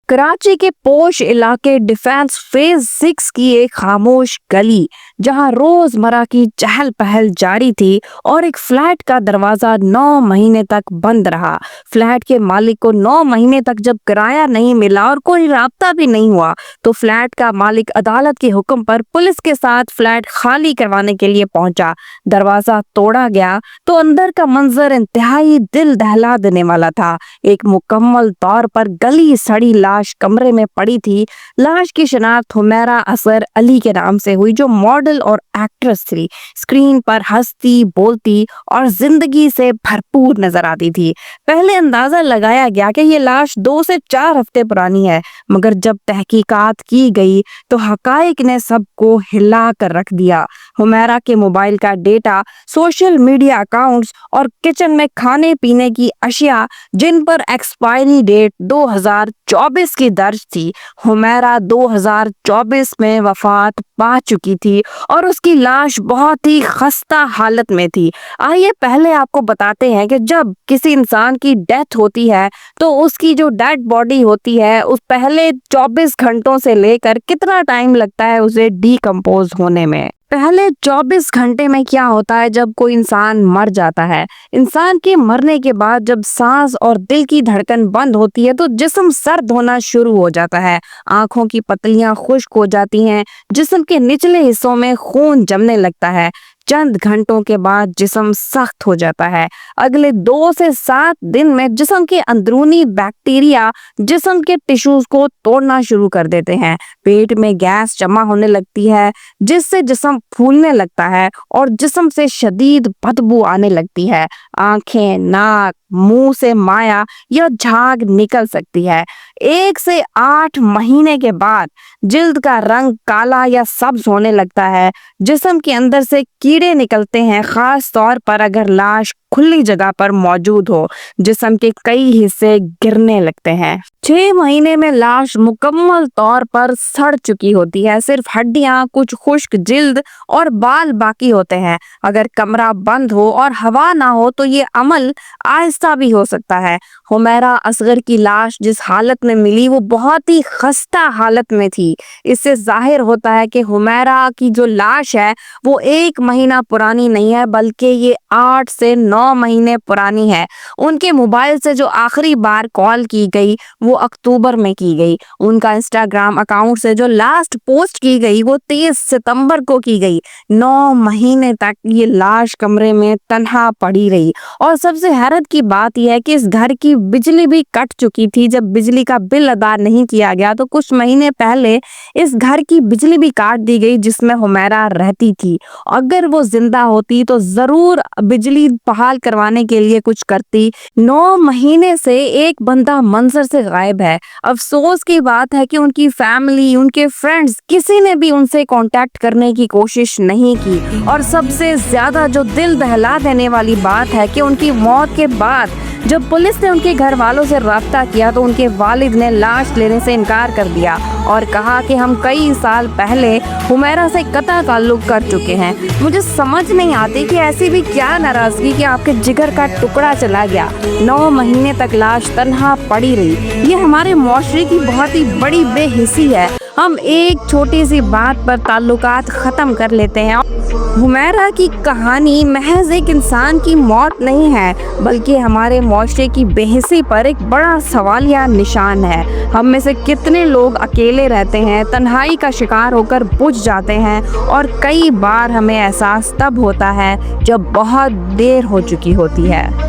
कराची के पोश इलाके डिफेंस फेज 6 की एक खामोश गली जहां रोजमर्रा की चहल पहल जारी थी और एक फ्लैट का दरवाजा 9 महीने तक बंद रहा। फ्लैट के मालिक को 9 महीने तक जब किराया नहीं मिला और कोई राब्ता भी नहीं हुआ तो फ्लैट का मालिक अदालत के हुक्म पर पुलिस के साथ फ्लैट खाली करवाने के लिए पहुंचा। दरवाजा तोड़ा गया तो अंदर का मंजर इंतहाई दिल दहला देने वाला था। एक मुकम्मल तौर पर गली सड़ी लाश कमरे में पड़ी थी। लाश की शिनाख्त हुमैरा असगर अली के नाम से हुई, जो मॉडल और एक्ट्रेस थी। स्क्रीन पर हंसती बोलती और जिंदगी से भरपूर नजर आती थी। पहले अंदाजा लगाया गया कि ये लाश 2 से 4 हफ्ते पुरानी है, मगर जब तहकीकात की गई तो हकाइक ने सबको हिला कर रख दिया। हुमैरा के मोबाइल का डेटा, सोशल मीडिया अकाउंट्स और किचन में खाने पीने की अशिया जिन पर एक्सपायरी डेट 2024 की दर्ज थी। हुमैरा 2024 में वफात पा चुकी थी और उसकी लाश बहुत ही खस्ता हालत में थी। आइए पहले आपको बताते हैं कि जब किसी इंसान की डेथ होती है तो उसकी जो डेड बॉडी होती है उस पहले 24 घंटों से लेकर कितना टाइम लगता है उसे डीकम्पोज होने में। पहले 24 घंटे में क्या होता है, जब कोई इंसान मर जाता है, इंसान के मरने के बाद जब सांस और दिल की धड़कन बंद होती है तो जिस्म सर्द होना शुरू हो जाता है। आंखों की पतलियां खुश्क हो जाती हैं, जिस्म के निचले हिस्सों में खून जमने लगता है। चंद घंटों के बाद जिस्म सख्त हो जाता है। अगले 2 से 7 दिन में जिस्म के अंदरूनी बैक्टीरिया जिस्म के टिश्यूज को तोड़ना शुरू कर देते हैं। पेट में गैस जमा होने लगती है, जिससे जिस्म फूलने लगता है और जिस्म से शदीद बदबू आने लगती है। आंखें, नाक, मुंह से माया या झाग निकल सकती है। 1 से 8 महीने के बाद जिल्द का रंग काला या सब्ज होने लगता है। जिस्म के अंदर से कीड़े निकलते हैं, खास तौर पर अगर लाश खुली जगह पर मौजूद हो। जिस्म के कई हिस्से गिरने लगते हैं। 6 महीने में लाश मुकम्मल तौर पर सड़ चुकी होती है। सिर्फ हड्डियां, कुछ खुश्क जिल्द और बाल बाकी होते हैं। अगर कमरा बंद हो और हवा ना हो तो ये अमल आहिस्ता भी हो सकता है। हुमैरा असगर की लाश जिस हालत में मिली वो बहुत ही खस्ता हालत में थी। इससे जाहिर होता है कि हुमैरा की जो लाश है वो 1 महीना पुरानी नहीं है, बल्कि ये 8 से 9 महीने पुरानी है। उनके मोबाइल से जो आखिरी बार कॉल की गई वो अक्टूबर में की गई। उनका इंस्टाग्राम अकाउंट से जो लास्ट पोस्ट की गई वो 23 सितंबर को की गई। 9 महीने तक ये लाश कमरे में तन्हा पड़ी रही। और सबसे हैरत की बात यह है कि इस घर की बिजली भी कट चुकी थी। जब बिजली का बिल अदा नहीं किया गया तो कुछ महीने पहले इस घर की बिजली भी काट दी गई जिसमें हुमैरा रहती थी। अगर वो जिंदा होती तो जरूर बिजली बहाल करवाने के लिए कुछ करती। 9 महीने से एक बंदा मंजर से गायब है। अफसोस की बात है कि उनकी फैमिली, उनके फ्रेंड्स, किसी ने भी उनसे कांटेक्ट करने की कोशिश नहीं की। और सबसे ज्यादा जो दिल दहला देने वाली बात है कि उनकी मौत के बाद जब पुलिस ने उनके घर वालों से राब्ता किया तो उनके वालिद ने लाश लेने से इनकार कर दिया और कहा कि हम कई साल पहले हुमैरा से कतई ताल्लुक कर चुके हैं। मुझे समझ नहीं आती कि ऐसी भी क्या नाराजगी कि आपके जिगर का टुकड़ा चला गया। 9 महीने तक लाश तन्हा पड़ी रही। ये हमारे मुआशरे की बहुत ही बड़ी बेहिसी है। हम एक छोटी सी बात पर ताल्लुकात खत्म कर लेते हैं। हुमैरा की कहानी महज एक इंसान की मौत नहीं है, बल्कि हमारे मुआशरे की बेहिसी पर एक बड़ा सवालिया निशान है। हम में से कितने लोग अकेले रहते हैं, तन्हाई का शिकार होकर बुझ जाते हैं और कई बार हमें एहसास तब होता है जब बहुत देर हो चुकी होती है।